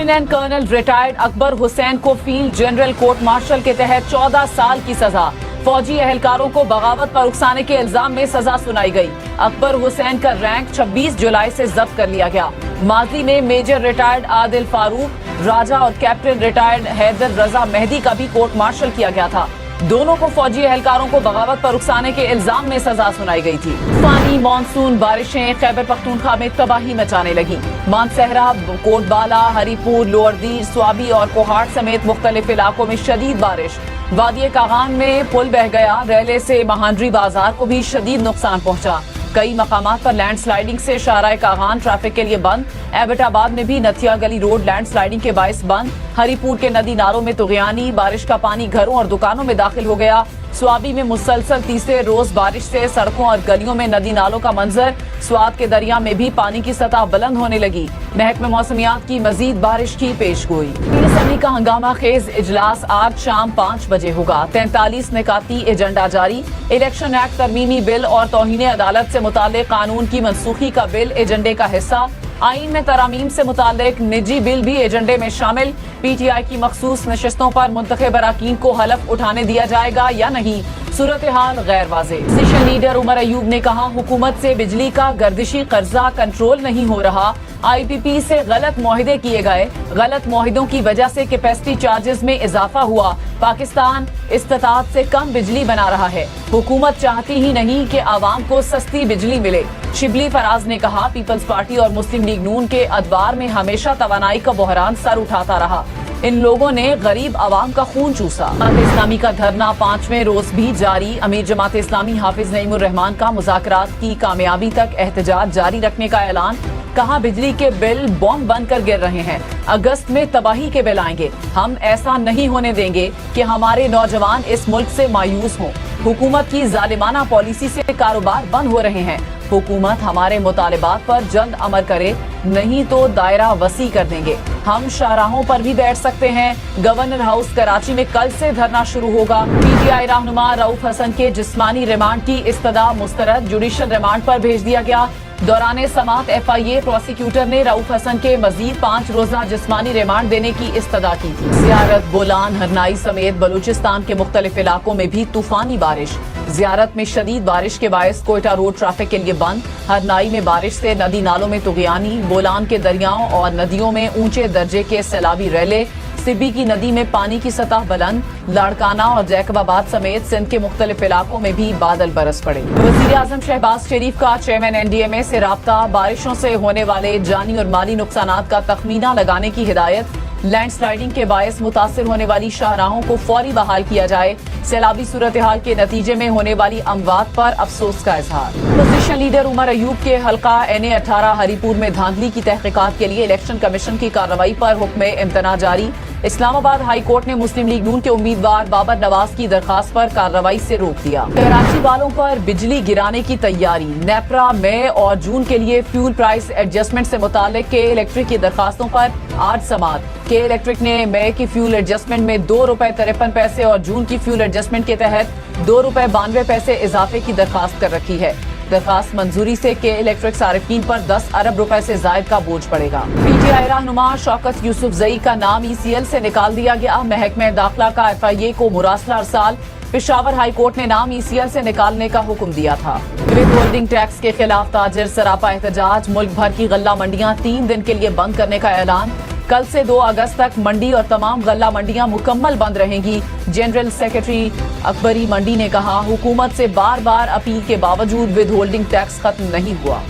Lieutenant colonel retired Akbar Hussain को field general court martial के तहत 14 साल की सजा। फौजी एहलकारों को बगावत पर उकसाने के इल्जाम में सजा सुनाई गई। अकबर हुसैन का रैंक 26 जुलाई से जब्त कर लिया गया। माजी में मेजर रिटायर्ड आदिल फारूक राजा और कैप्टन रिटायर्ड हैदर रजा मेहदी का भी कोर्ट मार्शल किया गया था। दोनों को फौजी एहलकारों को बगावत पर उकसाने के इल्जाम में सजा सुनाई गई थी। तूफानी मानसून बारिशें खैबर पख्तूनख्वा में तबाही मचाने लगी। मानसहरा, कोटबाला, हरीपुर, लोअरदीर, स्वाबी और कोहाट समेत मुख्तलिफ इलाकों में शदीद बारिश। वादी कागान में पुल बह गया। रेले से महांडरी बाजार को भी शदीद नुकसान पहुंचा। कई मकामात पर लैंड स्लाइडिंग से शाहराह कागान ट्रैफिक के लिए बंद। एबटाबाद में भी नथिया गली रोड लैंड स्लाइडिंग के बायस बंद। हरीपुर के नदी नालों में तुगयानी, बारिश का पानी घरों और दुकानों में दाखिल हो गया। स्वाबी में मुसलसल तीसरे रोज बारिश से सड़कों और गलियों में नदी नालों का मंजर। स्वात के दरिया में भी पानी की सतह बुलंद होने लगी। महकमे मौसमियात की मजीद बारिश की पेशगोई। असम्बली का हंगामा खेज इजलास आज शाम 5 बजे होगा। 43 निकाती एजेंडा जारी। इलेक्शन एक्ट तरमीमी बिल और तौहीन अदालत से मुताल्लिक कानून की मनसूखी का बिल एजेंडे का हिस्सा। आइन में तरामीम से मुताल्लिक निजी बिल भी एजेंडे में शामिल। PTI की मखसूस नशिस्तों पर मुंतखब अरकान को हलफ उठाने दिया जाएगा या नहीं, सूरत हाल गैर वाज़े। अपोजिशन लीडर उमर अयूब ने कहा, हुकूमत से बिजली का गर्दिशी कर्जा कंट्रोल नहीं हो रहा। IPP से गलत मुआहिदे किए गए। गलत मुआहिदों की वजह से कैपेसिटी चार्जेस में इजाफा हुआ। पाकिस्तान इस्तात से कम बिजली बना रहा है। हुकूमत चाहती ही नहीं कि आवाम को सस्ती बिजली मिले। शिबली फराज ने कहा, पीपल्स पार्टी और मुस्लिम लीग नून के अदवार में हमेशा तवानाई का बहरान सर उठाता रहा। इन लोगों ने गरीब आवाम का खून चूसा। जमात इस्लामी का धरना 5वें रोज भी जारी। अमीर जमात इस्लामी हाफिज नईमुर रहमान का मुज़ाकरात की कामयाबी तक एहतजाज जारी रखने का ऐलान। कहा, बिजली के बिल बॉम्ब बनकर गिर रहे हैं। अगस्त में तबाही के बिल आएंगे। हम ऐसा नहीं होने देंगे कि हमारे नौजवान इस मुल्क से मायूस हों। हुकूमत की जालिमाना पॉलिसी से कारोबार बंद हो रहे हैं। हुकूमत हमारे मुतालिबात पर जल्द अमल करे, नहीं तो दायरा वसी कर देंगे। हम शाहराहों पर भी बैठ सकते हैं। गवर्नर हाउस कराची में कल से धरना शुरू होगा। PTI रहनुमा रऊफ हसन के जिस्मानी रिमांड की इस्तदा मुस्तरद। जुडिशल रिमांड पर भेज दिया गया। दौरान समात FIA प्रोसिक्यूटर ने रऊफ हसन के मजीद 5 रोजा जिस्मानी रिमांड देने की इस्तदा की थी। ज़ियारत, बोलान, हरनाई समेत बलूचिस्तान के मुख्तलिफ इलाकों में भी तूफानी बारिश। ज़ियारत में शदीद बारिश के बायस कोयटा रोड ट्रैफिक के लिए बंद। हरनाई में बारिश से नदी नालों में तुगयानी। बोलान के दरियाओं और नदियों में ऊंचे दर्जे के सैलाबी रेले। सिब्बी की नदी में पानी की सतह बुलंद। लाड़काना और जैकबाबाद समेत सिंध के मुख्तलिफ इलाकों में भी बादल बरस पड़े। वज़ीर आज़म शहबाज शरीफ का चेयरमैन NDMA से राब्ता। बारिशों से होने वाले जानी और माली नुकसानात का तखमीना लगाने की हिदायत। लैंड स्लाइडिंग के बायस मुतासिर होने वाली शाहराहों को फौरी बहाल किया जाए। सैलाबी सूरत हाल के नतीजे में होने वाली अमवात पर अफसोस का इजहार। अपोजिशन लीडर उमर अयूब के हल्का NA-18 हरीपुर में धांधली की तहकीकात के लिए इलेक्शन कमीशन की कार्रवाई पर हुक्म इम्तना जारी। इस्लामाबाद हाई कोर्ट ने मुस्लिम लीग नून के उम्मीदवार बाबर नवाज की दरखास्त पर कार्रवाई से रोक दिया। कराची वालों पर बिजली गिराने की तैयारी। नेपरा मई और जून के लिए फ्यूल प्राइस एडजस्टमेंट से मुतालिक के इलेक्ट्रिक की दरखास्तों पर आज समाअत। के इलेक्ट्रिक ने मई की फ्यूल एडजस्टमेंट में ₹2.53 और जून की फ्यूल एडजस्टमेंट के तहत ₹2.92 इजाफे की दरखास्त कर रखी है। दरखास्त मंजूरी से के इलेक्ट्रिक सारिफीन पर 10 अरब रुपए से जायद का बोझ पड़ेगा। PTI रहनुमा शौकत यूसुफजई का नाम ECL से निकाल दिया गया। महकमे दाखिला का FIA को मुरासला अरसाल। पेशावर हाई कोर्ट ने नाम ECL से निकालने का हुक्म दिया था। विद होल्डिंग टैक्स के खिलाफ ताजिर सरापा एहतजाज। मुल्क भर की गल्ला मंडियां 3 दिन के लिए बंद करने का ऐलान। कल से 2 अगस्त तक मंडी और तमाम गल्ला मंडियां मुकम्मल बंद रहेंगी। जनरल सेक्रेटरी अकबरी मंडी ने कहा, हुकूमत से बार बार अपील के बावजूद विद होल्डिंग टैक्स खत्म नहीं हुआ।